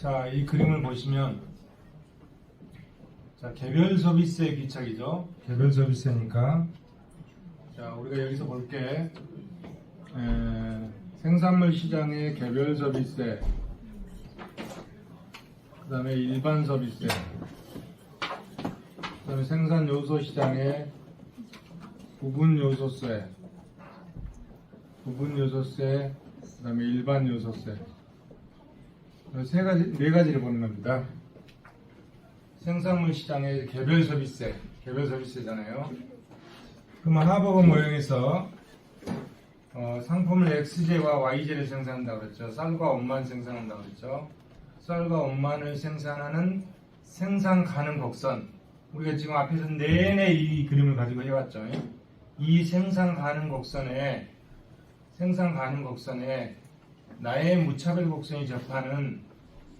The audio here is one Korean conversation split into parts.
자, 이 그림을 보시면, 자, 개별 소비세 귀착이죠. 개별 소비세니까, 자, 우리가 여기서 볼게. 생산물 시장의 개별 소비세, 그 다음에 일반 소비세, 그 다음에 생산 요소 시장의 부분 요소세, 그 다음에 일반 요소세. 네 가지를 보는 겁니다. 생산물 시장의 개별 소비세잖아요. 그러면 하버거 모형에서 상품을 XJ와 YJ를 생산한다고 그랬죠. 쌀과 원만 생산한다고 그랬죠. 쌀과 원만을 생산하는 생산 가능 곡선. 우리가 지금 앞에서 내내 이 그림을 가지고 해왔죠. 이 생산 가능 곡선에 나의 무차별 곡선이 접하는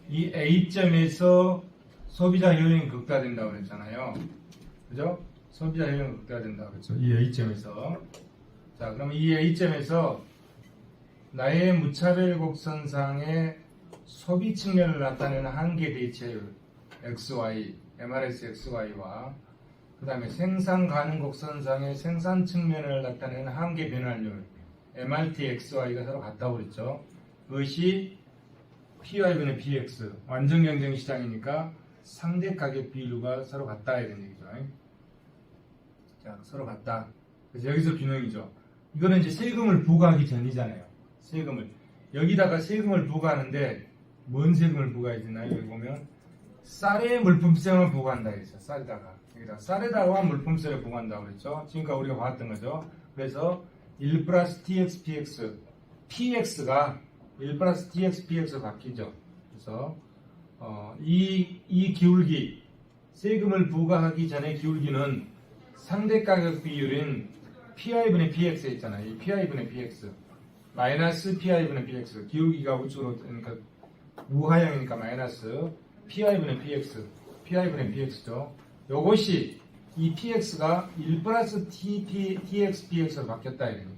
이 A점에서 소비자 효용이 극대화된다고 그랬잖아요. 그죠? 소비자 효용이 극대화된다고 그랬죠. 이 A점에서. 자, 그럼 이 A점에서 나의 무차별 곡선상의 소비 측면을 나타내는 한계 대체율 XY, MRS XY와 그 다음에 생산 가능 곡선상의 생산 측면을 나타내는 한계 변환율 MRT XY가 서로 같다고 그랬죠. 그것이 PY분의 PX, 완전 경쟁 시장이니까 상대 가격 비율과 서로 같다 이런 얘기죠. 자, 서로 같다. 그래서 여기서 균형이죠. 이거는 이제 세금을 부과하기 전이잖아요. 여기다가 세금을 부과하는데 뭔 세금을 부과해야 되나요? 여기 보면 쌀에 물품세만 부과한다 했죠. 쌀에다가 물품세를 부과한다고 그랬죠. 지금까지 우리가 봤던 거죠. 그래서 1 플러스 TX, PX, PX가 1 플러스 TX, PX로 바뀌죠. 그래서 이 기울기, 세금을 부과하기 전에 기울기는 상대 가격 비율인 PI분의 PX 있잖아요. 이 PI분의 PX 마이너스 PI분의 PX, 기울기가 우측으로, 그러니까 우하향이니까 마이너스 PI분의 PX죠. 요것이 이 PX가 1 플러스 TX, PX로 바뀌었다 이런 얘기지.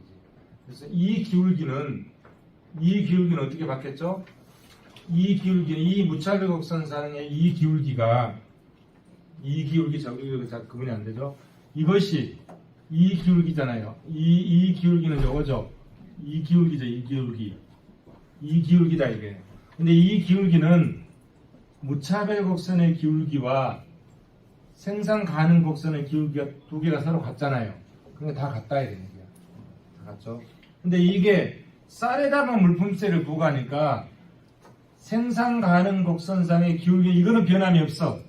그래서 이 기울기는 어떻게 바뀌었죠? 이 무차별 곡선상의 이 기울기가 저기로 잘 구분이 안 되죠? 이것이 이 기울기잖아요. 이 기울기는 요거죠. 이 기울기다 이게. 근데 이 기울기는 무차별 곡선의 기울기와 생산 가능 곡선의 기울기가 두 개가 서로 같잖아요. 그러니까 다 같다 이런 얘기야. 다 같죠? 근데 이게 쌀에다가 물품세를 부과하니까 생산 가능 곡선상의 기울기 이거는 변함이 없어요.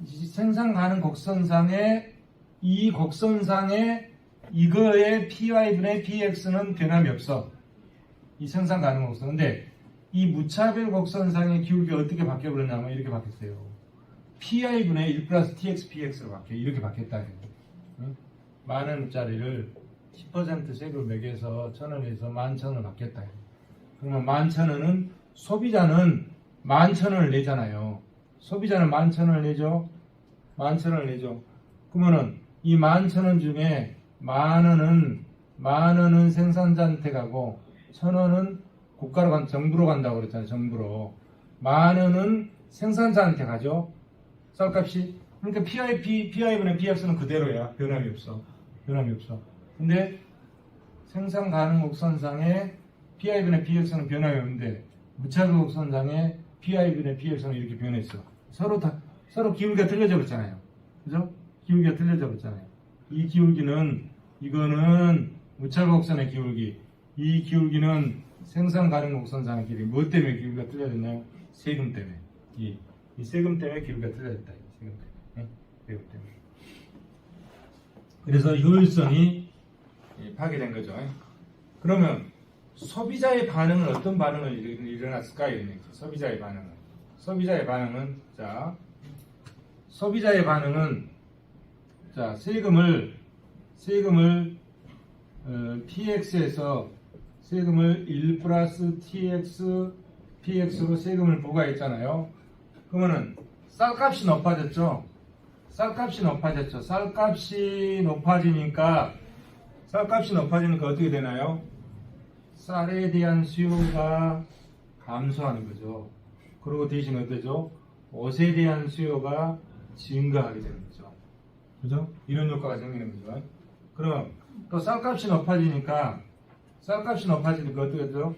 생산 가능 곡선상의 이 곡선상의 이거의 PY분의 PX는 변함이 없어. 이 생산 가능 곡선. 근데 이 무차별 곡선상의 기울기가 어떻게 바뀌어버렸냐면 이렇게 바뀌었어요. PI분의 1 플러스 TX, PX로 바뀌어. 이렇게 바뀌었다. 응? 만원짜리를 10% 세금을 매겨서 1,000원에서 11,000원을 받겠다. 그러면 11,000원은 소비자는 11,000원을 내잖아요. 소비자는 11,000원을 내죠. 그러면은 이 11,000원 중에 만 원은 생산자한테 가고 1,000원은 정부로 간다고 그랬잖아요. 정부로. 만 원은 생산자한테 가죠. 쌀값이. 그러니까 PI분의 PX는 그대로야. 변함이 없어. 근데 생산 가능 곡선상의 PI분의 PX는 변함이 없는데 무차별 곡선상의 PI분의 PX는 이렇게 변했어. 서로 기울기가 틀려져 버렸잖아요. 그죠? 기울기가 틀려져 버렸잖아요. 이 기울기는 이거는 무차별 곡선의 기울기. 이 기울기는 생산 가능 곡선상의 기울기. 뭐 때문에 기울기가 틀려졌나요? 세금 때문에. 이 세금 때문에 기울기가 틀려졌다. 세금 때문에. 그래서 효율성이 파괴된 거죠. 그러면 소비자의 반응은 어떤 반응을 일어났을까? 이런 얘기죠. 소비자의 반응은 세금을 PX에서 세금을 1 플러스 TX, PX로 세금을 부과했잖아요. 그러면은 쌀값이 높아졌죠. 쌀값이 높아지니까 어떻게 되나요? 쌀에 대한 수요가 감소하는 거죠. 그리고 대신 어때죠? 옷에 대한 수요가 증가하게 되는 거죠. 그죠? 이런 효과가 생기는 거죠. 그럼 또 쌀값이 높아지니까 어떻게 되죠?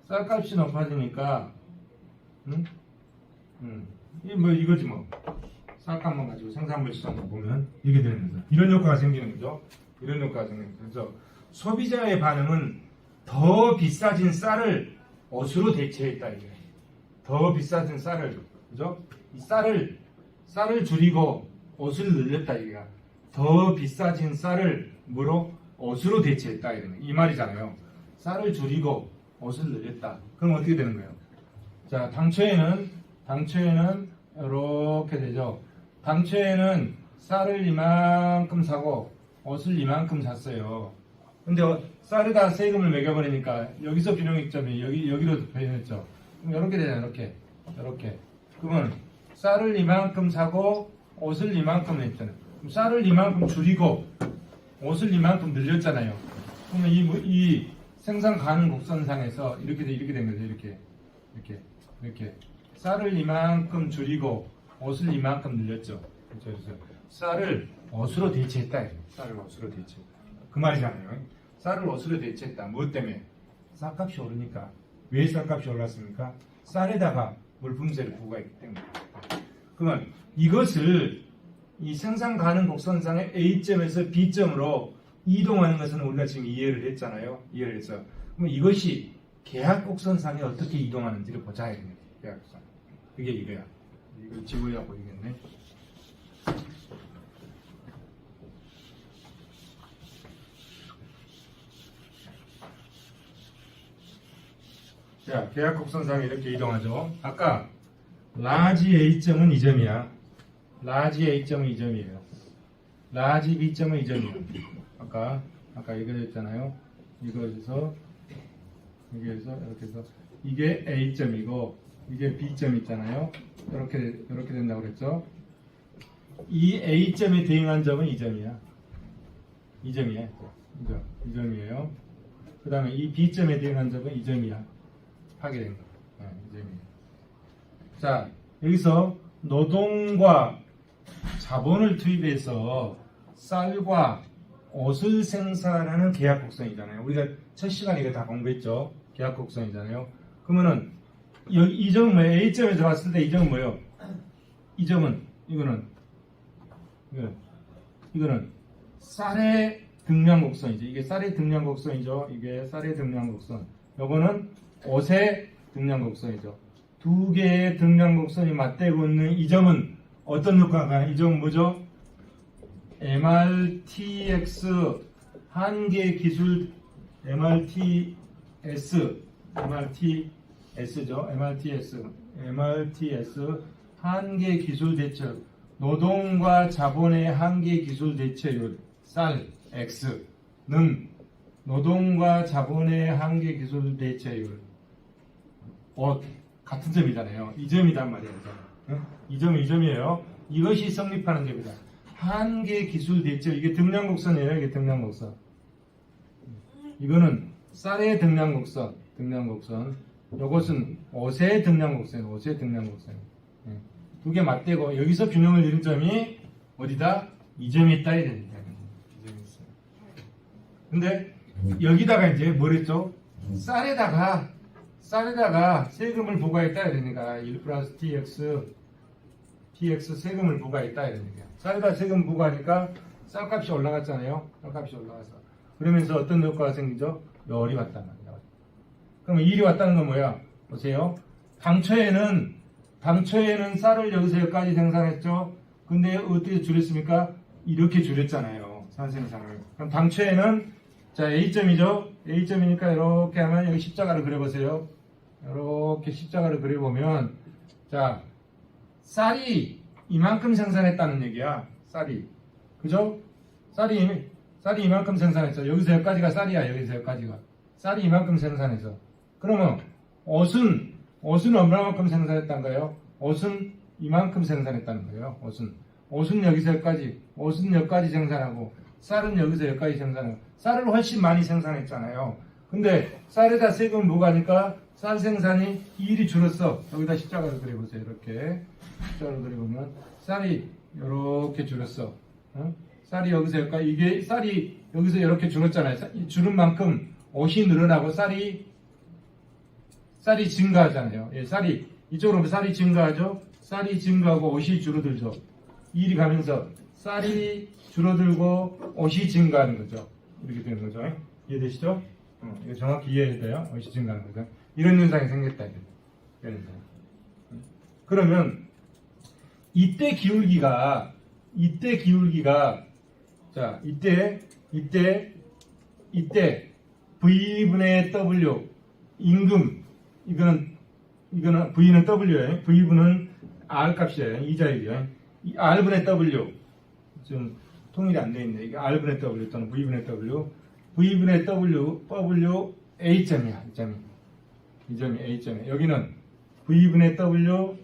쌀값이 높아지니까 이거지 뭐. 쌀값만 가지고 생산물 시장을 보면 이게 되는 거죠. 이런 효과가 생기는 거죠. 이런 효과가 생기는 거죠. 그래서 소비자의 반응은 더 비싸진 쌀을 옷으로 대체했다 이게. 더 비싸진 쌀을, 그죠? 이 쌀을 줄이고 옷을 늘렸다 이게야. 더 비싸진 쌀을 뭐로? 옷으로 대체했다 이러는 이 말이잖아요. 쌀을 줄이고 옷을 늘렸다. 그럼 어떻게 되는 거예요? 자, 당초에는 이렇게 되죠. 당초에는 쌀을 이만큼 사고 옷을 이만큼 샀어요. 근데 쌀에다 세금을 매겨버리니까 여기서 균형이점이 여기로 변했죠. 그럼 이렇게 되잖아요. 이렇게. 그러면 쌀을 이만큼 사고 옷을 이만큼 했잖아요. 그럼 쌀을 이만큼 줄이고 옷을 이만큼 늘렸잖아요. 그러면 이 생산 가능 곡선상에서 이렇게 된 거죠. 이렇게. 쌀을 이만큼 줄이고 옷을 이만큼 늘렸죠. 그래서 쌀을 옷으로 대체했다. 쌀을 옷으로 대체했다. 그 말이잖아요. 쌀을 옷으로 대체했다. 무엇 때문에? 쌀값이 오르니까. 왜 쌀값이 올랐습니까? 쌀에다가 물품세를 부과했기 때문에. 그러면 이것을 이 생산 가능 곡선상의 A점에서 B점으로 이동하는 것은 우리가 지금 이해를 했잖아요. 이해를 해서. 그럼 이것이 계약 곡선상에 어떻게 이동하는지를 보자. 계약 곡선. 그게 이거야. 이걸 지워야 보이겠네. 자, 계약 곡선상에 이렇게 이동하죠. 아까 라지 A점은 이 점이야. 라지 A점은 이 점이에요. 라지 B점은 이 점이에요. 아까 이거 했잖아요. 이거에서 이렇게 해서 이게 A점이고 이게 B점 있잖아요. 이렇게 된다고 그랬죠. 이 A점에 대응한 점은 이 점이야. 이 점이에요. 그 다음에 이 B점에 대응한 점은 이 점이야. 하게 된 거. 이 점이에요. 자, 여기서 노동과 자본을 투입해서 쌀과 옷을 생산하는 계약 곡선이잖아요. 우리가 첫 시간에 이거 다 공부했죠. 계약 곡선이잖아요. 그러면은 이 점은 뭐예요? A점에서 봤을 때 이 점은 뭐예요? 이 점은 이거는 쌀의 등량 곡선이죠. 이게 쌀의 등량 곡선이죠. 이게 쌀의 등량 곡선. 요거는 옷의 등량 곡선이죠. 두 개의 등량 곡선이 맞대고 있는 이 점은 어떤 효과가? 이 점은 뭐죠? MRTX 한계 기술 MRTS죠. MRTS 한계 기술 대체 노동과 자본의 한계 기술 대체율 쌀 X는 노동과 자본의 한계 기술 대체율 같은 점이잖아요. 이 점이단 말이에요. 이 점이에요. 이것이 성립하는 점이다. 한계 기술 대체 이게 등량곡선이에요. 이게 등량곡선. 이거는 쌀의 등량곡선. 이것은 옷의 등량곡선. 두 개 맞대고 여기서 균형을 이룬 점이 어디다? 이 점이 있다 이래. 이 점이 있어요. 근데 여기다가 이제 뭐랬죠? 쌀에다가 세금을 부과했다 이러니까 1 플러스 TX 세금을 부과했다 이러니까 쌀에다 세금 부과하니까 쌀값이 올라갔잖아요. 쌀값이 올라가서 그러면서 어떤 효과가 생기죠? 열이 왔단 말이야. 그럼 일이 왔다는 건 뭐야? 보세요. 당초에는 쌀을 여기서 여기까지 생산했죠. 근데 어떻게 줄였습니까? 이렇게 줄였잖아요. 산생산을. 그럼 당초에는 자 A점이죠. A점이니까 이렇게 하면 여기 십자가를 그려보세요. 이렇게 십자가를 그려보면 자 쌀이 이만큼 생산했다는 얘기야. 쌀이 그죠? 쌀이 이만큼 생산했어. 여기서 여기까지가 쌀이야. 여기서 여기까지가 쌀이 이만큼 생산해서 그러면 옷은 얼마만큼 생산했다는 거예요? 옷은 이만큼 생산했다는 거예요. 옷은 여기서 여기까지 생산하고 쌀은 여기서 여기까지 생산하고 쌀을 훨씬 많이 생산했잖아요. 근데 쌀에다 세금을 뭐가 하니까 쌀 생산이 일이 줄었어. 여기다 십자가를 그려보세요. 이렇게 십자가를 그려보면 쌀이 이렇게 줄었어. 어? 쌀이 여기서 여기까지 이게 쌀이 여기서 이렇게 줄었잖아요. 줄은 만큼 옷이 늘어나고 쌀이 증가하잖아요. 예, 쌀이 이쪽으로 오면 쌀이 증가하죠. 쌀이 증가하고 옷이 줄어들죠. 일이 가면서 쌀이 줄어들고 옷이 증가하는 거죠. 이렇게 되는 거죠. 이해되시죠? 이거 정확히 이해해야 돼요. 옷이 증가하는 거죠. 이런 현상이 생겼다. 이런 현상. 그러면 이때 기울기가 자 이때 V분의 W 임금 이거는 V는 W예요. V분은 R 값이에요. 이자율이에요. R분의 W 좀 통일이 안 돼 있네. 이게 R분의 W 또는 V분의 W V분의 W A점이야. 이 점이 A점이야. 여기는 V분의 W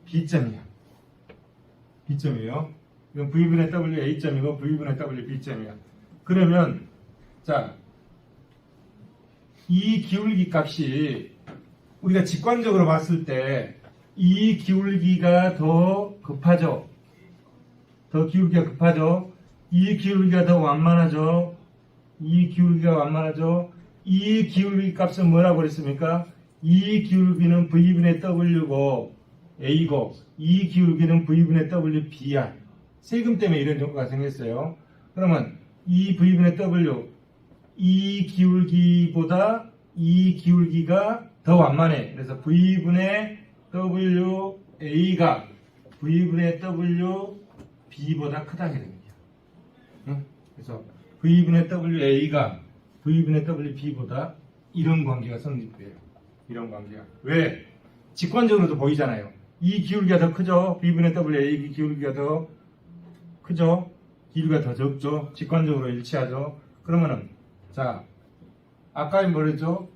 B점이야. B점이에요. 이건 V분의 W A점이고 V분의 W B점이야. 그러면 자, 이 기울기 값이 우리가 직관적으로 봤을 때 이 기울기가 더 급하죠. 더 기울기가 급하죠. 이 기울기가 더 완만하죠. 이 기울기 값은 뭐라고 그랬습니까? 이 기울기는 V분의 W고 A고 이 기울기는 V분의 W B야. 세금 때문에 이런 정보가 생겼어요. 그러면 이 V분의 W 이 기울기보다 이 기울기가 더 완만해. 그래서 V분의 W A가 V분의 W B보다 크다는 얘기야. 응? 그래서 V분의 W A가 V분의 W B보다 이런 관계가 성립돼요. 이런 관계가. 왜? 직관적으로도 보이잖아요. 이 기울기가 더 크죠? V분의 W A 기울기가 더 크죠? 기울기가 더 적죠? 직관적으로 일치하죠? 그러면은, 자, 아까 뭐랬죠?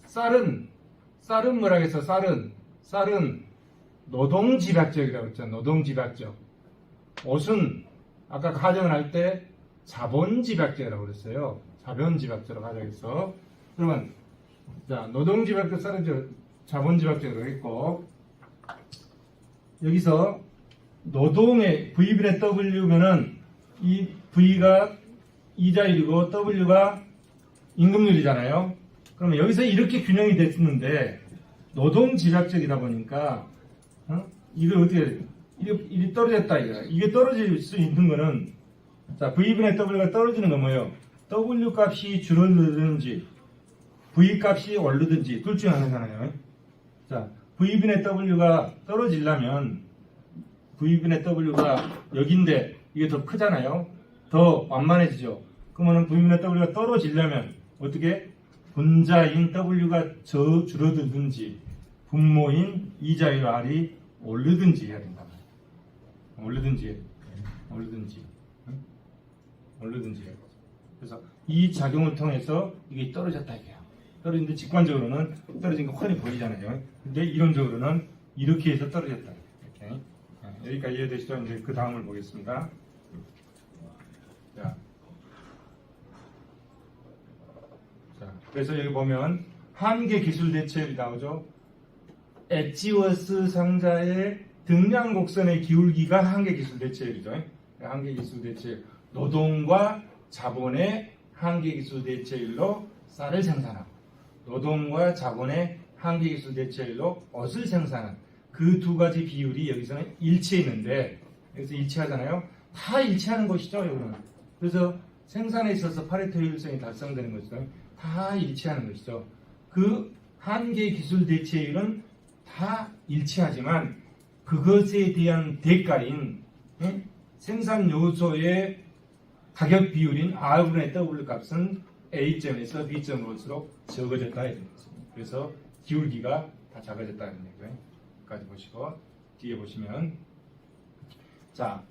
쌀은 뭐라 했어? 쌀은 노동집약적이라고 했죠. 노동집약적. 옷은 아까 가정을 할 때 자본집약적이라고 그랬어요. 자본집약적으로 가정했어. 그러면 자 노동집약적 쌀은 자본집약적이라고 했고 여기서 노동의 V분의 W면은 이 V가 이자율이고 W가 임금률이잖아요. 그러면 여기서 이렇게 균형이 됐는데 노동집약적이다 보니까 이걸 어떻게 이게 떨어졌다 이거야. 이게 떨어질 수 있는 거는 자 V분의 W가 떨어지는 건 뭐예요? W 값이 줄어들든지 V 값이 오르든지 둘 중에 하나잖아요. 자 V분의 W가 떨어지려면 V분의 W가 여기인데 이게 더 크잖아요. 더 완만해지죠. 그러면 V분의 W가 떨어지려면 어떻게? 분자인 W가 줄어들든지 분모인 이자율 R이 오르든지 해야 된다. 오르든지. 그래서 이 작용을 통해서 이게 떨어졌다 이게요. 떨어지는데 직관적으로는 떨어진 거 훤히 보이잖아요. 근데 이론적으로는 이렇게 해서 떨어졌다. 이렇게. 여기까지 이해되시죠? 이제 그 다음을 보겠습니다. 자, 그래서 여기 보면 한계 기술 대체율이 나오죠. 엣지워스 상자의 등량 곡선의 기울기가 한계 기술 대체율이죠. 한계 기술 대체율. 노동과 자본의 한계 기술 대체율로 쌀을 생산하고 노동과 자본의 한계 기술 대체율로 옷을 생산한 그 두 가지 비율이 여기서는 일치했는데 여기서 일치하잖아요. 다 일치하는 것이죠. 여기는. 그래서 생산에 있어서 파레토 효율성이 달성되는 것이죠. 다 일치하는 것이죠. 그 한계 기술 대체율은 다 일치하지만 그것에 대한 대가인 생산 요소의 가격 비율인 R분의 W 값은 A점에서 B점으로 올수록 적어졌다. 그래서 기울기가 다 작아졌다는 얘기죠. 여기까지 보시고 뒤에 보시면 자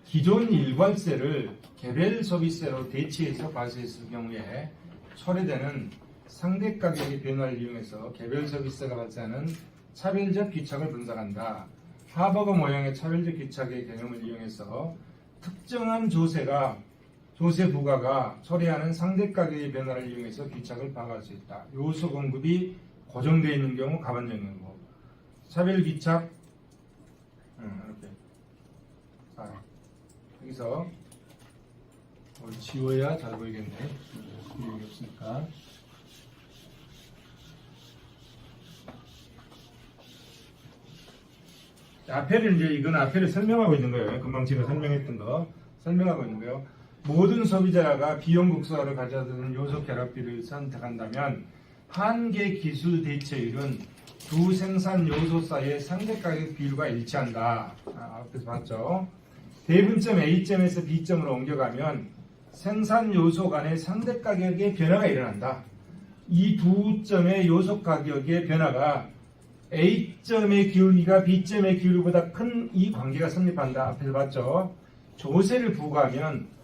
기존 일관세를 개별 소비세로 대체해서 발생했을 경우에 초래되는 상대 가격의 변화를 이용해서 개별 소비세가 발생하는 차별적 귀착을 분석한다. 하버거 모형의 차별적 귀착의 개념을 이용해서 특정한 조세가 조세 부가가 처리하는 상대 가격의 변화를 이용해서 귀착을 파악할 수 있다. 요소 공급이 고정되어 있는 경우 가반적인 경우. 차별 귀착 이렇게. 자, 여기서 지워야 잘 보이겠네. 여기 없으니까. 앞에를 이제 이건 앞에를 설명하고 있는 거예요. 금방 제가 설명했던 거 설명하고 있는 거예요. 모든 소비자가 비용 극소화를 가져다주는 요소 결합비를 선택한다면 한계 기술 대체율은 두 생산 요소 사이의 상대 가격 비율과 일치한다. 앞에서 봤죠. 대분점 A점에서 B점으로 옮겨가면 생산 요소 간의 상대 가격의 변화가 일어난다. 이 두 점의 요소 가격의 변화가 A점의 기울기가 B점의 기울기보다 큰 이 관계가 성립한다. 앞에서 봤죠. 조세를 부과하면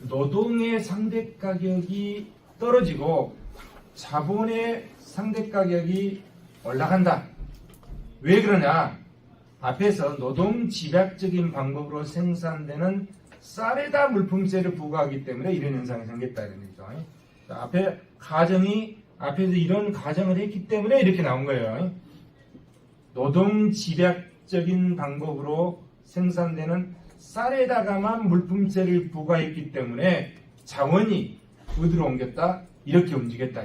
노동의 상대 가격이 떨어지고 자본의 상대 가격이 올라간다. 왜 그러냐? 앞에서 노동 집약적인 방법으로 생산되는 쌀에다 물품세를 부과하기 때문에 이런 현상이 생겼다 이런 얘기죠. 앞에 가정이 앞에서 이런 가정을 했기 때문에 이렇게 나온 거예요. 노동 집약적인 방법으로 생산되는 쌀에다가만 물품세를 부과했기 때문에 자원이 어디로 옮겼다? 이렇게 움직였다.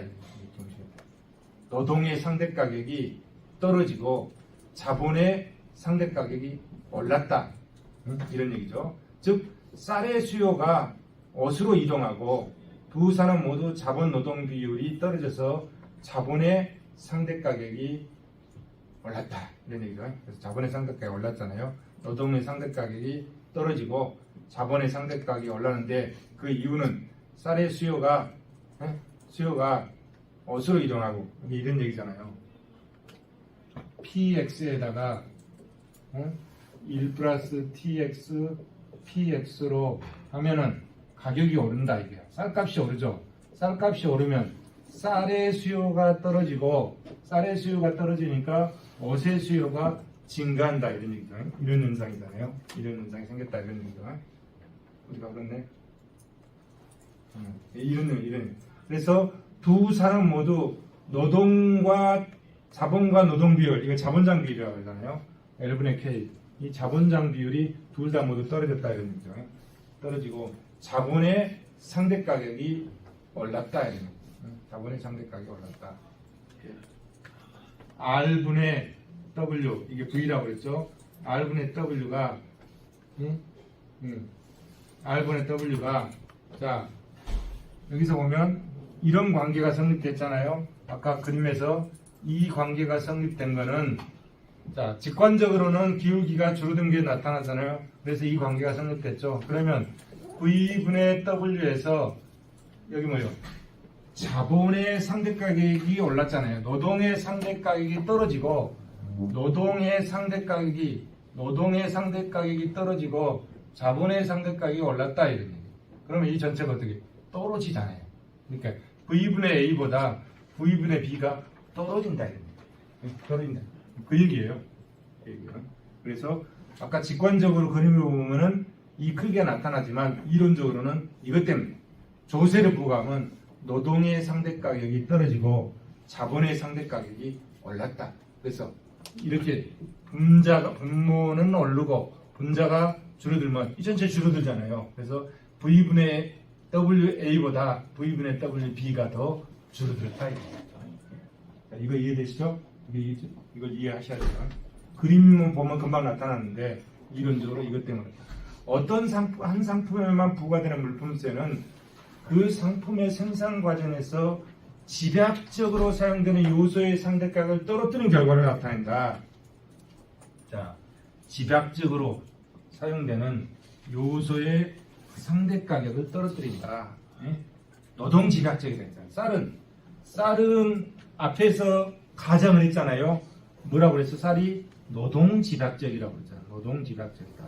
노동의 상대 가격이 떨어지고 자본의 상대 가격이 올랐다. 이런 얘기죠. 즉 쌀의 수요가 옷으로 이동하고 두 산업 모두 자본 노동 비율이 떨어져서 자본의 상대 가격이 올랐다. 이런 얘기죠. 그래서 자본의 상대 가격이 올랐잖아요. 노동의 상대 가격이 떨어지고 자본의 상대 가격이 올랐는데 그 이유는 쌀의 수요가 옷으로 이동하고 이런 얘기잖아요. PX에다가 1 플러스 TX PX로 하면은 가격이 오른다 이게. 쌀값이 오르죠. 쌀값이 오르면 쌀의 수요가 떨어지고 쌀의 수요가 떨어지니까 옷의 수요가 증가한다 이런 얘기죠. 이런 현상이잖아요. 이런 현상이 생겼다 이런 얘기죠. 우리가 그렇네. 이런. 그래서 두 산업 모두 노동과 자본과 노동 비율, 이거 자본장 비율이라고 하잖아요. L분의 K. 이 자본장 비율이 둘 다 모두 떨어졌다 이런 얘기죠. 떨어지고 자본의 상대 가격이 올랐다 이런 얘기죠. 자본의 상대 가격이 올랐다. R분의 W, 이게 V라고 그랬죠. R분의 W가 R분의 W가 자 여기서 보면 이런 관계가 성립됐잖아요. 아까 그림에서 이 관계가 성립된 거는 자 직관적으로는 기울기가 줄어든 게 나타나잖아요. 그래서 이 관계가 성립됐죠. 그러면 V분의 W에서 여기 뭐예요? 자본의 상대 가격이 올랐잖아요. 노동의 상대 가격이 떨어지고 노동의 상대 가격이 떨어지고 자본의 상대 가격이 올랐다 이런 얘기. 그러면 이 전체가 어떻게 떨어지잖아요. 그러니까 V분의 A보다 V분의 B가 떨어진다 이런 얘기. 떨어진다. 그 얘기예요. 그래서 아까 직관적으로 그림을 보면은 이 크기가 나타나지만 이론적으로는 이것 때문에 조세를 부과하면 노동의 상대 가격이 떨어지고 자본의 상대 가격이 올랐다. 그래서 이렇게 분모는 오르고 분자가 줄어들면 이 전체 줄어들잖아요. 그래서 V분의 WA보다 V분의 WB가 더 줄어들었다. 이거 이해되시죠? 이걸 이해하셔야 돼요. 그림 보면 금방 나타나는데 이론적으로 이것 때문에 어떤 한 상품에만 부과되는 물품세는 그 상품의 생산 과정에서 집약적으로 사용되는 요소의 상대가격을 떨어뜨리는 결과를 나타낸다. 자, 집약적으로 사용되는 요소의 상대가격을 떨어뜨린다. 노동 집약적이다. 쌀은 앞에서 가정을 했잖아요. 뭐라고 그랬어? 쌀이 노동 집약적이라고 그랬잖아. 노동 집약적이다.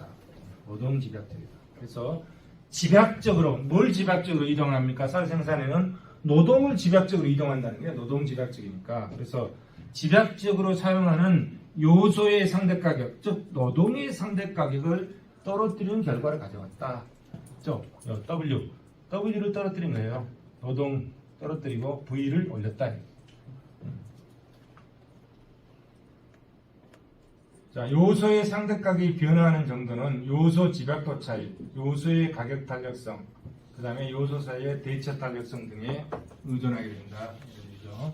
그래서 집약적으로 뭘 집약적으로 이동합니까? 쌀 생산에는 노동을 집약적으로 이동한다는 게 노동 집약적이니까. 그래서 집약적으로 사용하는 요소의 상대 가격, 즉 노동의 상대 가격을 떨어뜨리는 결과를 가져왔다. 그렇죠? W W를 떨어뜨린 거예요. 노동 떨어뜨리고 V를 올렸다. 자, 요소의 상대 가격이 변화하는 정도는 요소 집약도 차이, 요소의 가격 탄력성, 그 다음에 요소 사이의 대체 탄력성 등에 의존하게 된다. 이런 얘기죠.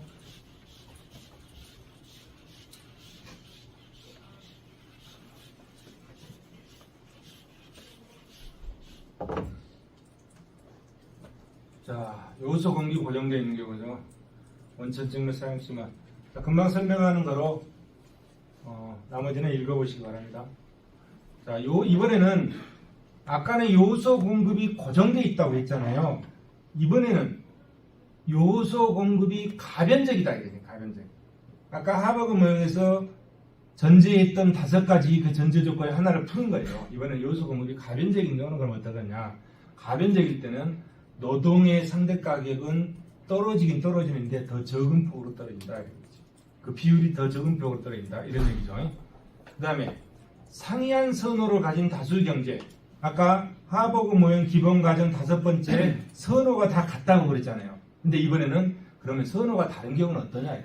자, 요소 공기 고정되어 있는 경우죠. 원천증명 사용시만. 자, 금방 설명하는 거로 나머지는 읽어보시기 바랍니다. 자, 이번에는 아까는 요소 공급이 고정되어 있다고 했잖아요. 이번에는 요소 공급이 가변적이다. 가변적. 아까 하버그 모형에서 전제했던 5가지 그 전제 조건의 하나를 푸는 거예요. 이번엔 요소 공급이 가변적인 경우는 그럼 어떠겠냐. 가변적일 때는 노동의 상대 가격은 떨어지긴 떨어지는데 더 적은 폭으로 떨어진다. 그 비율이 더 적은 폭으로 떨어진다. 이런 얘기죠. 그 다음에 상이한 선호를 가진 다수 경제. 아까 하버그 모형 기본 과정 5번째 선호가 다 같다고 그랬잖아요. 근데 이번에는 그러면 선호가 다른 경우는 어떠냐?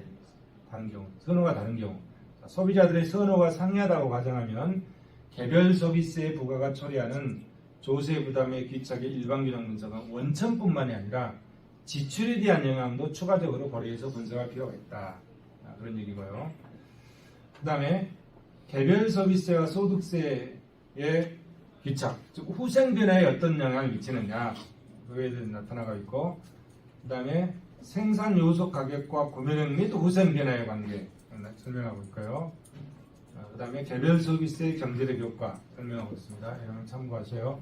다른 경우. 선호가 다른 경우. 자, 소비자들의 선호가 상이하다고 가정하면 개별 서비스의 부가가 초래하는 조세 부담의 귀착의 일반균형 분석은 원천뿐만이 아니라 지출에 대한 영향도 추가적으로 고려해서 분석할 필요가 있다. 그런 얘기고요. 그 다음에 개별 서비스와 소득세의 귀착, 즉 후생 변화에 어떤 영향을 미치느냐 그거에 대해서 나타나고 있고, 그 다음에 생산 요소 가격과 구매력 및 후생 변화의 관계 설명하고 있고요. 그 다음에 개별 서비스의 경제력 효과 설명하고 있습니다. 이런 참고하세요.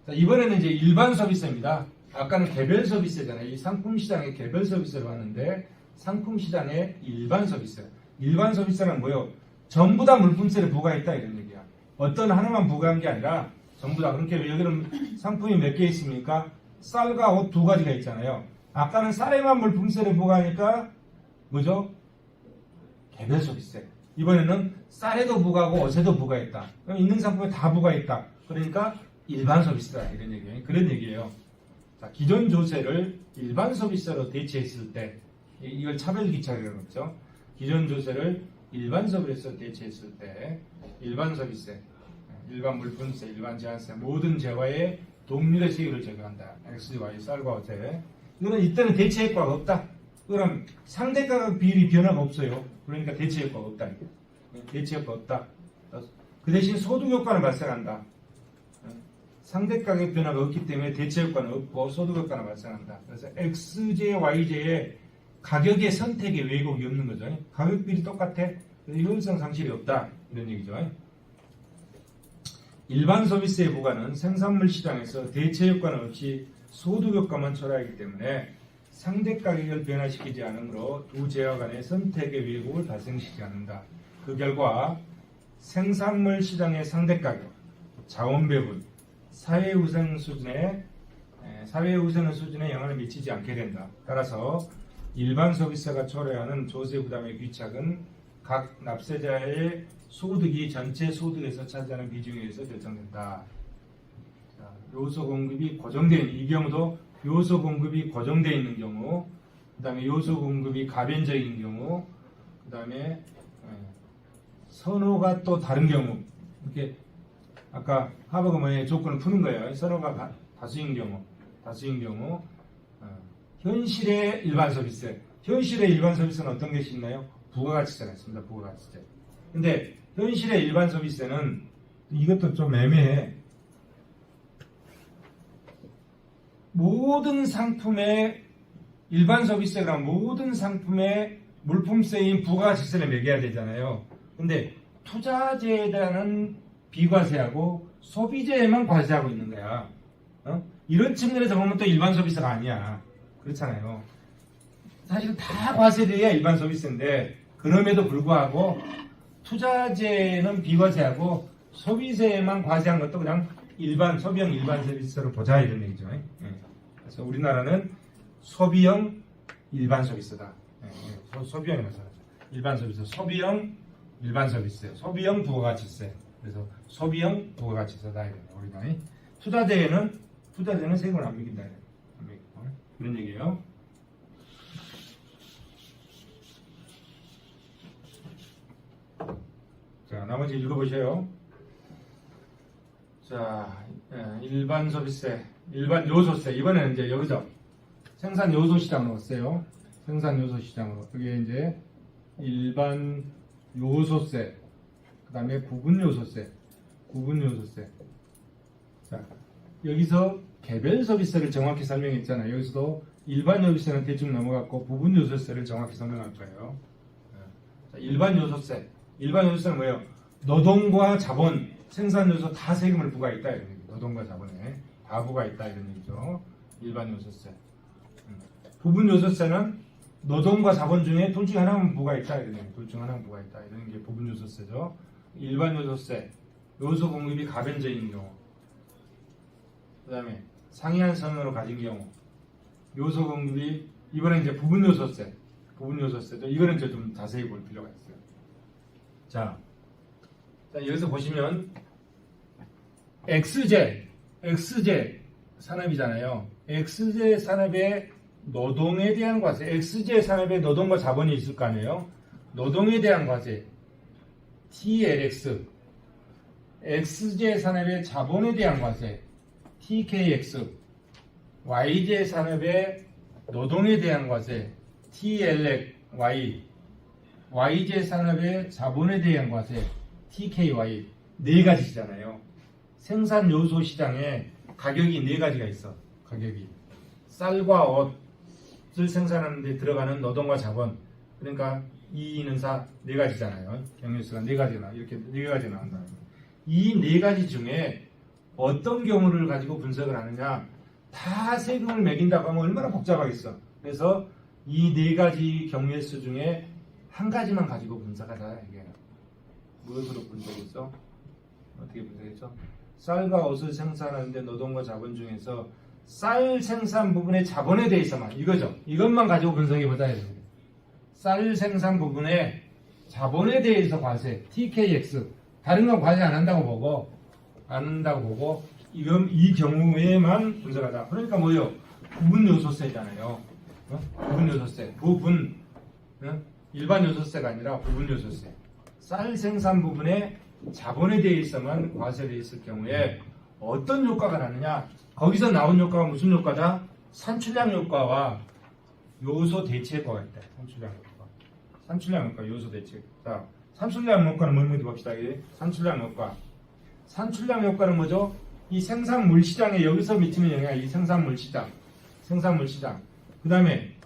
자, 이번에는 이제 일반 서비스입니다. 아까는 개별 서비스잖아요. 이 상품 시장의 개별 서비스를 봤는데 상품 시장의 일반 서비스. 일반 서비스는 뭐요? 전부 다 물품세를 부과했다 이런 얘기야. 어떤 하나만 부과한 게 아니라 전부 다. 그렇게 여기는 상품이 몇 개 있습니까? 쌀과 옷 2가지가 있잖아요. 아까는 쌀에만 물품세를 부과하니까 뭐죠? 개별 서비스. 이번에는 쌀에도 부과하고 옷에도 부과했다. 그럼 있는 상품에 다 부과했다. 그러니까 일반 서비스다 이런 얘기예요. 그런 얘기예요. 자, 기존 조세를 일반 서비스로 대체했을 때 이걸 차별기차라고 그러죠. 기존 조세를 일반 서비스로 대체했을 때 일반 서비스, 일반 물품세, 일반 제한세 모든 재화에 동일의 세율을 적용한다. X, Y, 쌀과 옷에. 이거는 이때는 대체 효과가 없다. 그럼 상대가격 비율이 변화가 없어요. 그러니까 대체 효과가 없다. 대체 효과가 없다. 그 대신 소득 효과는 발생한다. 상대 가격 변화가 없기 때문에 대체 효과는 없고 소득 효과는 발생한다. 그래서 XJ, YJ의 가격의 선택의 왜곡이 없는 거죠. 가격 비율이 똑같아. 효율성 상실이 없다. 이런 얘기죠. 일반 서비스의 부과는 생산물 시장에서 대체 효과는 없이 소득 효과만 초래하기 때문에 상대 가격을 변화시키지 않으므로 두 재화 간의 선택의 왜곡을 발생시키지 않는다. 그 결과 생산물 시장의 상대 가격, 자원 배분, 사회우선 수준에 영향을 미치지 않게 된다. 따라서 일반 서비스가 초래하는 조세 부담의 귀착은 각 납세자의 소득이 전체 소득에서 차지하는 비중에 의해서 결정된다. 자, 요소 공급이 고정된 이 경우도 요소 공급이 고정되어 있는 경우, 그 다음에 요소 공급이 가변적인 경우, 그 다음에 선호가 또 다른 경우, 이렇게 아까 하버그 모형의 조건을 푸는 거예요. 선호가 다수인 경우, 현실의 일반 서비스. 현실의 일반 서비스는 어떤 것이 있나요? 부가가치세가 있습니다. 부가가치세. 근데 현실의 일반 서비스는 이것도 좀 애매해. 모든 상품의 일반 서비스가 모든 상품의 물품세인 부가가치세를 매겨야 되잖아요. 근데 투자재에 대한 비과세하고 소비재에만 과세하고 있는 거야. 이런 측면에서 보면 또 일반 서비스가 아니야. 그렇잖아요. 사실 다 과세돼야 일반 서비스인데 그럼에도 불구하고 투자재는 비과세하고 소비재에만 과세한 것도 그냥 소비형 일반 서비스로 보자 이런 얘기죠. 그래서 우리나라는 소비형 일반 서비스다. 소비형이라고 써요. 일반 서비스, 소비형 일반 서비스, 소비형 부가가치세. 그래서 소비형 부가가치세다 이거예요. 우리가 투자재에는 세금을 안 매긴다. 그런 얘기예요. 자, 나머지 읽어보세요. 자, 일반 소비세, 일반 요소세. 이번에는 이제 여기서 생산 요소 시장으로 왔어요. 생산 요소 시장으로. 그게 이제 일반 요소세, 그 다음에 부분 요소세, 구분 요소세. 자, 여기서 개별 소비세를 정확히 설명했잖아요. 여기서도 일반 요소세는 대충 넘어갔고 부분 요소세를 정확히 설명할 거예요. 자, 일반 요소세. 일반 요소세는 뭐예요? 노동과 자본, 생산 요소 다 세금을 부과했다 이런 얘기죠. 노동과 자본에 다 부과했다 이런 얘기죠. 일반 요소세. 부분 요소세는 노동과 자본 중에 둘 중 하나만 부과했다 이런 얘기. 둘 중 하나만 부과했다 이런 게 부분 요소세죠. 일반 요소세, 요소 공급이 가변적인 경우. 그 다음에 상이한 성능으로 가진 경우. 요소 공급이 이번에 이제 부분 요소세, 부분 요소세죠. 이거는 이제 좀 자세히 볼 필요가 있어요. 자, 여기서 보시면 XJ 산업이잖아요. XJ 산업의 노동에 대한 과세, XJ 산업의 노동과 자본이 있을 거 아니에요. 노동에 대한 과세 TLX, XJ 산업의 자본에 대한 과세 TKX, YJ 산업의 노동에 대한 과세 TLY, YJ 산업의 자본에 대한 과세 TKY. 네 가지잖아요. 생산 요소 시장에 가격이 네 가지가 있어. 가격이 쌀과 옷을 생산하는 데 들어가는 노동과 자본, 그러니까 2는 4, 네 가지잖아요. 경유수가 네 가지나 이렇게 네 가지 나온다. 이 네 가지 중에 어떤 경우를 가지고 분석을 하느냐, 다 세금을 매긴다고 하면 얼마나 복잡하겠어. 그래서 이 네 가지 경우수 중에 한 가지만 가지고 분석하자 이게. 무엇으로 분석했어? 어떻게 분석했죠? 쌀과 옷을 생산하는데 노동과 자본 중에서 쌀 생산 부분의 자본에 대해서만, 이거죠. 이것만 가지고 분석해보자 이겁니다. 쌀 생산 부분의 자본에 대해서 과세 TKX, 다른 건 과세 안 한다고 보고 이 경우에만 분석하자. 그러니까 뭐요? 부분 요소세잖아요. 부분 요소세, 부분, 일반 요소세가 아니라 부분 요소세. 쌀 생산 부분의 자본에 대해서만 과세되어 있을 경우에 어떤 효과가 나느냐? 거기서 나온 효과가 무슨 효과다? 산출량 효과와 요소 대체 효과가 있다. 산출량 효과, 요소 대체. 자, 산출량 효과는 뭐인지 봅시다. 산출량 효과. 산출량 효과는 뭐죠? 이 생산물 시장에 여기서 미치는 영향이 이 생산물 시장. 그 다음에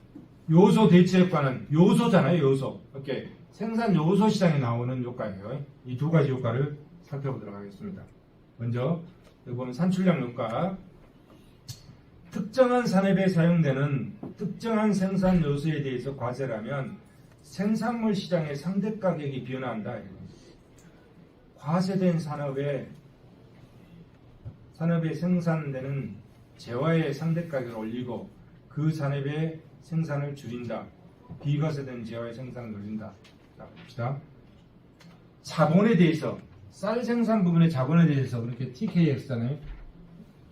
요소 대체 효과는 요소잖아요. 요소. 오케이. 생산 요소 시장에 나오는 효과예요. 이 두 가지 효과를 살펴보도록 하겠습니다. 먼저 여기 보면 산출량 효과. 특정한 산업에 사용되는 특정한 생산 요소에 대해서 과세라면 생산물 시장의 상대 가격이 변화한다. 과세된 산업에 생산되는 재화의 상대 가격을 올리고 그 산업의 생산을 줄인다. 비과세된 재화의 생산을 올린다. 자, 봅시다. 자본에 대해서, 쌀 생산 부분의 자본에 대해서 그렇게 TKX잖아요.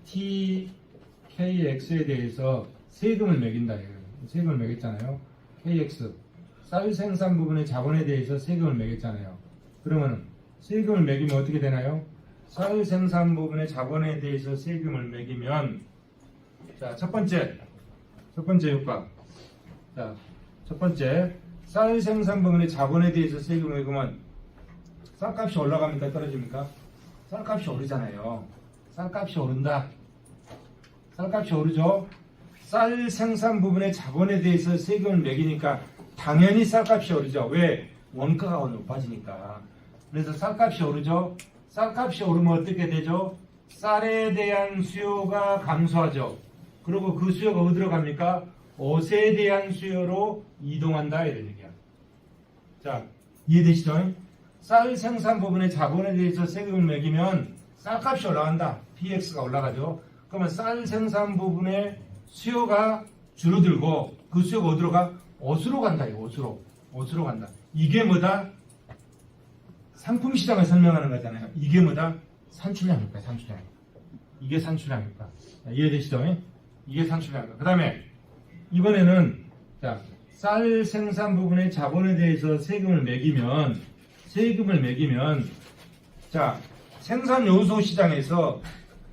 TKX에 대해서 세금을 매긴다. 세금을 매겼잖아요. KX. 쌀 생산 부분의 자본에 대해서 세금을 매겼잖아요. 그러면 세금을 매기면 어떻게 되나요? 쌀 생산 부분의 자본에 대해서 세금을 매기면, 자, 첫 번째 효과. 자, 첫 번째, 쌀 생산 부분의 자본에 대해서 세금을 매기면 쌀값이 올라갑니까? 떨어집니까? 쌀값이 오르잖아요. 쌀값이 오른다. 쌀값이 오르죠? 쌀 생산 부분의 자본에 대해서 세금을 매기니까 당연히 쌀값이 오르죠. 왜? 원가가 높아지니까. 그래서 쌀값이 오르죠. 쌀값이 오르면 어떻게 되죠? 쌀에 대한 수요가 감소하죠. 그리고 그 수요가 어디로 갑니까? 옷에 대한 수요로 이동한다 이런 얘기야. 자, 이해되시죠? 쌀 생산 부분의 자본에 대해서 세금을 매기면 쌀값이 올라간다. PX가 올라가죠. 그러면 쌀 생산 부분의 수요가 줄어들고 그 수요가 어디로 가? 옷으로 간다. 옷으로 간다. 이게 뭐다? 상품 시장을 설명하는 거잖아요. 이게 뭐다? 산출량 효과. 이게 산출량 효과. 이해되시죠? 이게 산출량 효과. 그 다음에 이번에는 자, 쌀 생산 부분의 자본에 대해서 세금을 매기면 자, 생산 요소 시장에서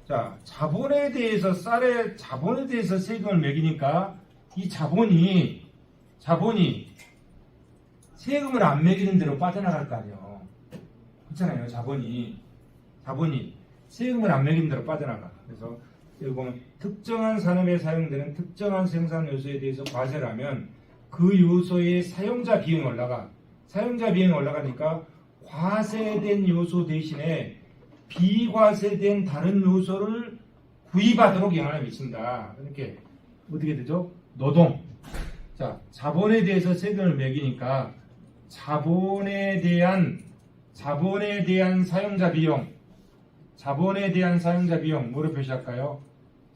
자, 자본에 대해서 쌀의 자본에 대해서 세금을 매기니까 이 자본이 세금을 안 매기는 대로 빠져나갈 거 아니에요. 그렇잖아요. 자본이 세금을 안 매기는 대로 빠져나가. 그래서 여기 보면 특정한 산업에 사용되는 특정한 생산 요소에 대해서 과세를 하면 그 요소의 사용자 비용이 올라가. 사용자 비용이 올라가니까 과세된 요소 대신에 비과세된 다른 요소를 구입하도록 영향을 미친다. 이렇게 어떻게 되죠? 노동. 자, 자본에 대해서 세금을 매기니까 자본에 대한 사용자 비용, 뭐로 표시할까요?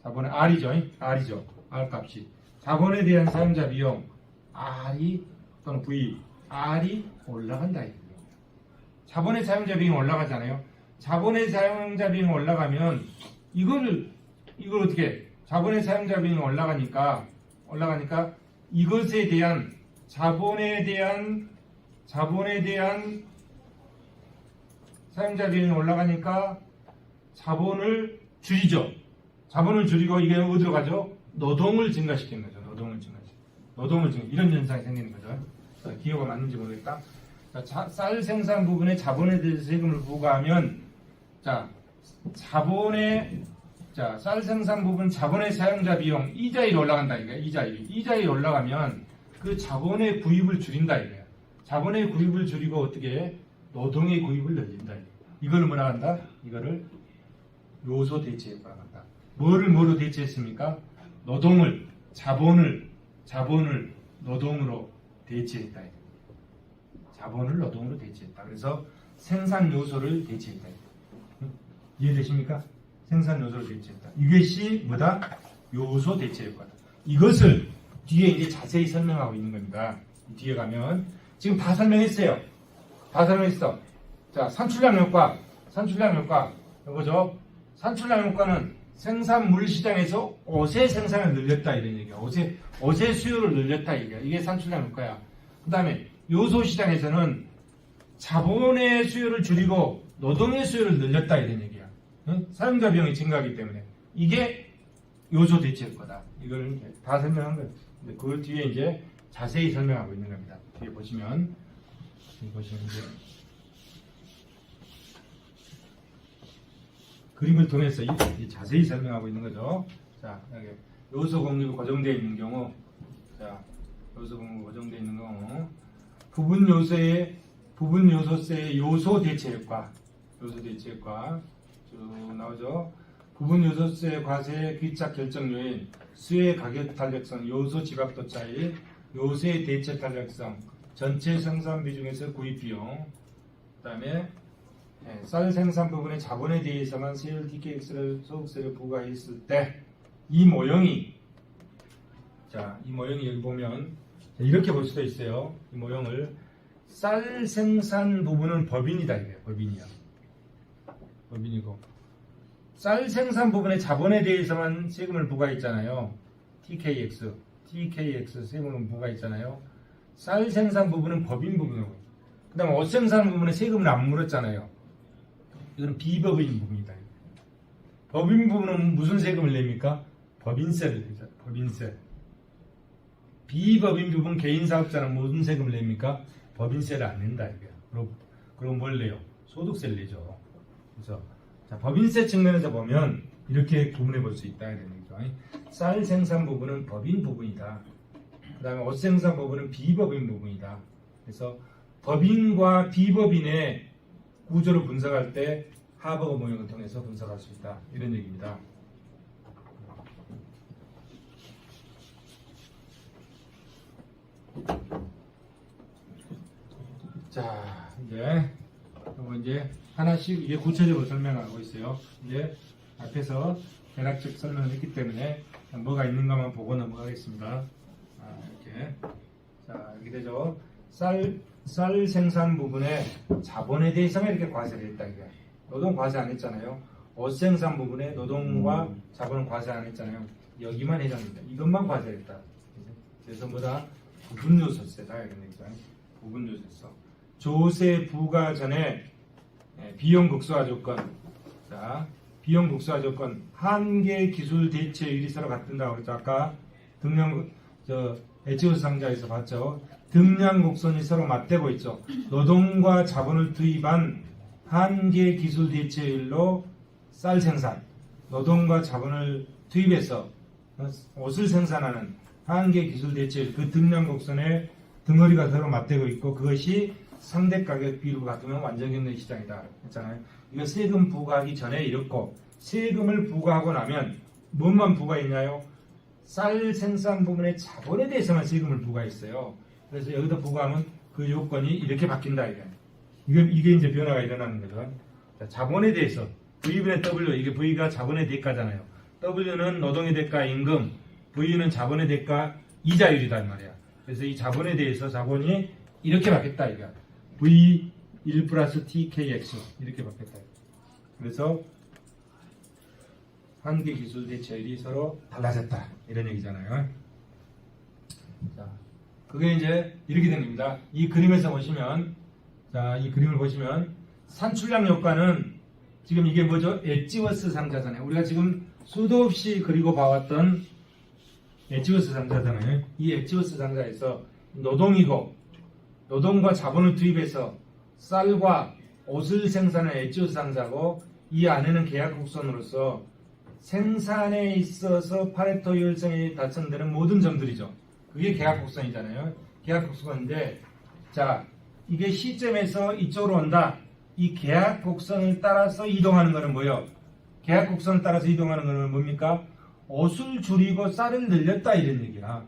자본의 R이죠. R 값이. 자본에 대한 사용자 비용, R이 또는 V, R이 올라간다. 자본의 사용자 비용이 올라가잖아요. 자본의 사용자 비용이 올라가면 이걸 어떻게? 자본의 사용자 비용이 올라가니까 이것에 대한 자본에 대한 사용자 비용이 올라가니까 자본을 줄이죠. 자본을 줄이고 이게 어디로 가죠? 노동을 증가시키는 거죠. 노동을 증가. 이런 현상이 생기는 거죠. 기호가 맞는지 모르겠다. 자, 쌀 생산 부분에 자본에 대해서 세금을 부과하면 쌀 생산 부분 자본의 사용자 비용 이자율이 올라간다 이거야. 이자율이 올라가면 그 자본의 구입을 줄인다 이거야. 자본의 구입을 줄이고 어떻게 노동의 구입을 늘린다. 이거를 뭐라 한다? 이거를 요소 대체 효과가 한다. 뭐로 대체했습니까? 자본을 노동으로 대체했다. 자본을 노동으로 대체했다. 그래서 생산 요소를 대체했다. 이해되십니까? 생산 요소를 대체했다. 이것이 뭐다? 요소 대체 효과다. 이것을 뒤에 이제 자세히 설명하고 있는 겁니다. 뒤에 가면 지금 다 설명했어요. 자, 산출량 효과 이거죠. 산출량 효과는 생산물 시장에서 옷의 생산을 늘렸다 이런 얘기야. 옷의 수요를 늘렸다 이게. 이게 산출량 효과야. 그 다음에 요소 시장에서는 자본의 수요를 줄이고 노동의 수요를 늘렸다 이런 얘기야. 응? 사용자 비용이 증가하기 때문에 이게 요소 대체 효과다. 이걸 다 설명한 거예요. 그 뒤에 이제 자세히 설명하고 있는 겁니다. 뒤에 보시면 이제 그림을 통해서 자세히 설명하고 있는 거죠. 자, 여기 요소 공급이 고정되어 있는 경우, 부분 요소세의 요소 대체 효과 쭉 나오죠. 부분 요소세 과세 귀착 결정 요인, 수의 가격 탄력성, 요소 집합도 차이, 요소의 대체 탄력성, 전체 생산 비중에서 구입 비용, 그다음에 쌀 생산 부분의 자본에 대해서만 세율 DKX를 소득세를 부과했을 때 이 모형이 여기 보면 이렇게 볼 수도 있어요. 이 모형을 쌀 생산 부분은 법인이다 이게 법인이고 쌀 생산 부분의 자본에 대해서만 세금을 부과했잖아요. TKX 세금을 부과했잖아요. 쌀 생산 부분은 법인 부분이고 그 다음에 옷 생산 부분에 세금을 안 물었잖아요. 이건 비법인 부분이다. 법인 부분은 무슨 세금을 냅니까? 법인세를 내죠. 법인세. 비법인 부분 개인 사업자는 무슨 세금을 냅니까? 법인세를 안 낸다 이거야. 그럼 뭘 내요? 소득세를 내죠. 그래서 법인세 측면에서 보면 이렇게 구분해 볼 수 있다 이런 얘기죠. 쌀 생산 부분은 법인 부분이다. 그 다음에 옷 생산 부분은 비법인 부분이다. 그래서 법인과 비법인의 구조를 분석할 때 하버거 모형을 통해서 분석할 수 있다. 이런 얘기입니다. 자, 이제 하나씩 이게 구체적으로 설명하고 있어요. 이제 앞에서 대략적 설명을 했기 때문에 뭐가 있는가만 보고 넘어가겠습니다. 이렇게 되죠. 쌀 생산 부분에 자본에 대해서만 이렇게 과세를 했다. 이게 노동 과세 안 했잖아요. 옷 생산 부분에 노동과 자본은 과세 안 했잖아요. 여기만 해당된다. 이것만 과세했다. 그래서 뭐다? 부분요소세다 이런 얘기죠. 부분요소세. 조세 부과 전에 비용 극소화 조건. 자, 비용 극소화 조건 한계 기술 대체율이 서로 같은다고 그랬죠. 아까 등량 에치오스 상자에서 봤죠. 등량 곡선이 서로 맞대고 있죠. 노동과 자본을 투입한 한계 기술 대체율로 쌀 생산, 노동과 자본을 투입해서 옷을 생산하는 한계 기술 대체율, 그 등량 곡선의 덩어리가 서로 맞대고 있고 그것이 상대 가격 비율과 같으면 완전경쟁 시장이다 했잖아요. 이거 세금 부과하기 전에 이렇고 세금을 부과하고 나면 뭐만 부과했냐요? 쌀 생산 부분의 자본에 대해서만 세금을 부과했어요. 그래서 여기다 부과하면 그 요건이 이렇게 바뀐다 이게 이제 변화가 일어나는 거죠. 자, 자본에 대해서 V분의 W, 이게 V가 자본의 대가잖아요. W는 노동의 대가 임금, V는 자본의 대가 이자율이다 이 말이야. 그래서 이 자본에 대해서 자본이 이렇게 바뀌었다 이거. V1 플러스 TKX 이렇게 바뀌었다. 그래서 한계 기술 대체율이 서로 달라졌다 이런 얘기잖아요. 자, 그게 이제 이렇게 됩니다. 이 그림에서 보시면, 자, 이 그림을 보시면 산출량 효과는 지금 이게 뭐죠? 엣지워스 상자잖아요. 우리가 지금 수도 없이 그리고 봐왔던 엣지워스 상자잖아요. 이 엣지워스 상자에서 노동이고 노동과 자본을 투입해서 쌀과 옷을 생산하는 엣지워스 상자고 이 안에는 계약 곡선으로서 생산에 있어서 파레토 효율성이 달성되는 모든 점들이죠. 그게 계약 곡선이잖아요. 계약 곡선인데, 자, 이게 시점에서 이쪽으로 온다. 이 계약 곡선을 따라서 이동하는 거는 뭐예요? 계약 곡선을 따라서 이동하는 거는 뭡니까? 옷을 줄이고 쌀을 늘렸다 이런 얘기야.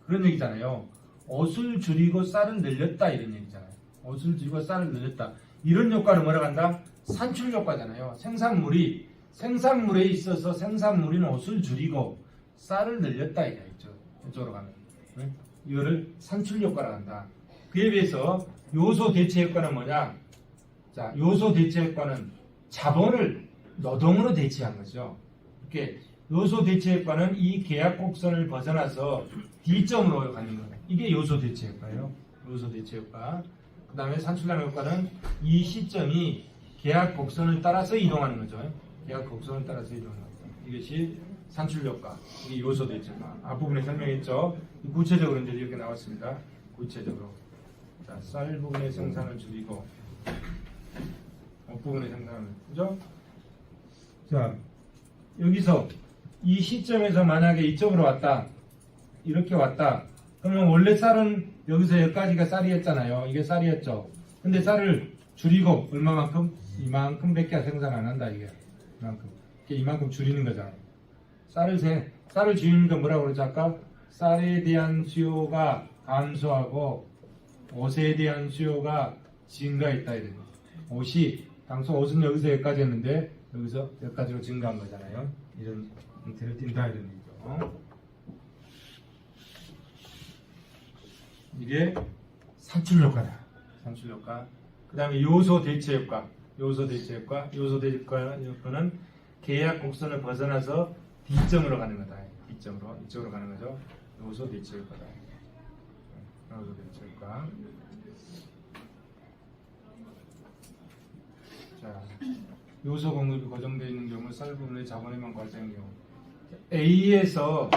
그런 얘기잖아요. 옷을 줄이고 쌀을 늘렸다 이런 얘기잖아요. 옷을 줄이고 쌀을 늘렸다. 이런 효과를 뭐라고 한다? 산출 효과잖아요. 생산물에 있어서 생산물인 옷을 줄이고 쌀을 늘렸다 이거 있죠. 이쪽으로 가면. 네? 이거를 산출 효과라고 한다. 그에 비해서 요소 대체 효과는 뭐냐? 자, 요소 대체 효과는 자본을 노동으로 대체한 거죠. 이렇게 요소 대체 효과는 이 계약 곡선을 벗어나서 D점으로 가는 거예요. 이게 요소 대체 효과예요. 요소 대체 효과. 그 다음에 산출량 효과는 이 시점이 계약 곡선을 따라서 이동하는 거죠. 계약 곡선을 따라서 이동하는 거죠. 이것이 산출 효과. 이게 요소 대체 효과. 앞부분에 설명했죠. 구체적으로 이제 이렇게 나왔습니다. 구체적으로. 자, 쌀 부분의 생산을 줄이고 부분의 생산을, 그죠? 자, 여기서 이 시점에서 만약에 이쪽으로 왔다, 이렇게 왔다, 그러면 원래 쌀은 여기서 여기까지가 쌀이었잖아요. 이게 쌀이었죠. 근데 쌀을 줄이고 얼마만큼? 이만큼밖에 생산 안 한다 이게. 이만큼 줄이는 거잖아요. 쌀을 줄이는 건 뭐라고 그러죠? 아까 쌀에 대한 수요가 감소하고 옷에 대한 수요가 증가했다 이런 거죠. 당초 옷은 여기서 여기까지 했는데 여기서 여기까지로 증가한 거잖아요. 이런 형태를 띈다 이런 얘기죠. 이게 산출 효과다. 산출 효과. 그 다음에 요소 대체 효과. 요소 대체 효과는 계약 곡선을 벗어나서 D점으로 가는 거다. D점으로. 이쪽으로 가는 거죠. 요소 대체 효과다. 요소 대체 효과. 자, 요소 공급이 고정되어 있는 경우 쌀 부분의 자본에만 발생한 경우 A에서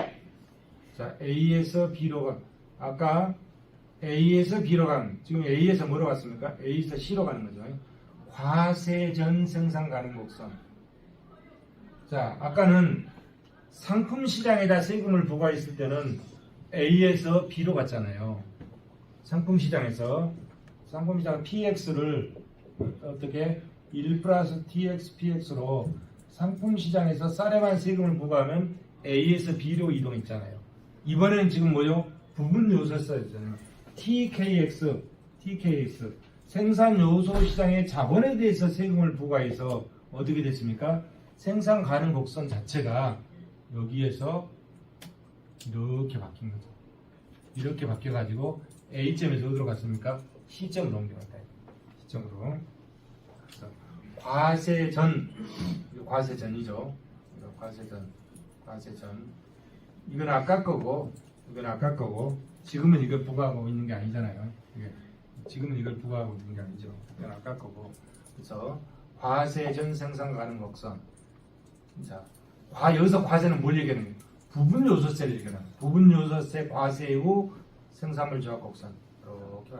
B로 가, 아까 A에서 B로 간, 지금 A에서 뭐로 갔습니까? A에서 C로 가는 거죠. 과세전 생산 가능 곡선. 자, 아까는 상품 시장에다 세금을 부과했을 때는 A에서 B로 갔잖아요. 상품 시장에서 PX를 어떻게 1 플러스 TX, PX로 상품 시장에서 쌀에만 세금을 부과하면 A에서 B로 이동했잖아요. 이번에는 지금 뭐요? 부분 요소 써있잖아요. TKX 생산 요소 시장의 자본에 대해서 세금을 부과해서 어떻게 됐습니까? 생산 가능 곡선 자체가 여기에서 이렇게 바뀐 거죠. 이렇게 바뀌어가지고 A점에서 어디로 갔습니까? C점으로 옮겨갔다. C점으로. 과세전이죠. 과세전. 이건 아까 거고, 이건 아까 거고 지금은 이걸 부과하고 있는 게 아니잖아요. 이게 지금은 이걸 부과하고 있는 게 아니죠. 이건 아까 거고. 그래서 과세 전 생산 가능 곡선. 자, 여기서 과세는 뭘 얘기하는 거예요? 부분 요소세를 얘기하는 거예요. 부분 요소세 과세 후 생산물 조합 곡선. 이렇게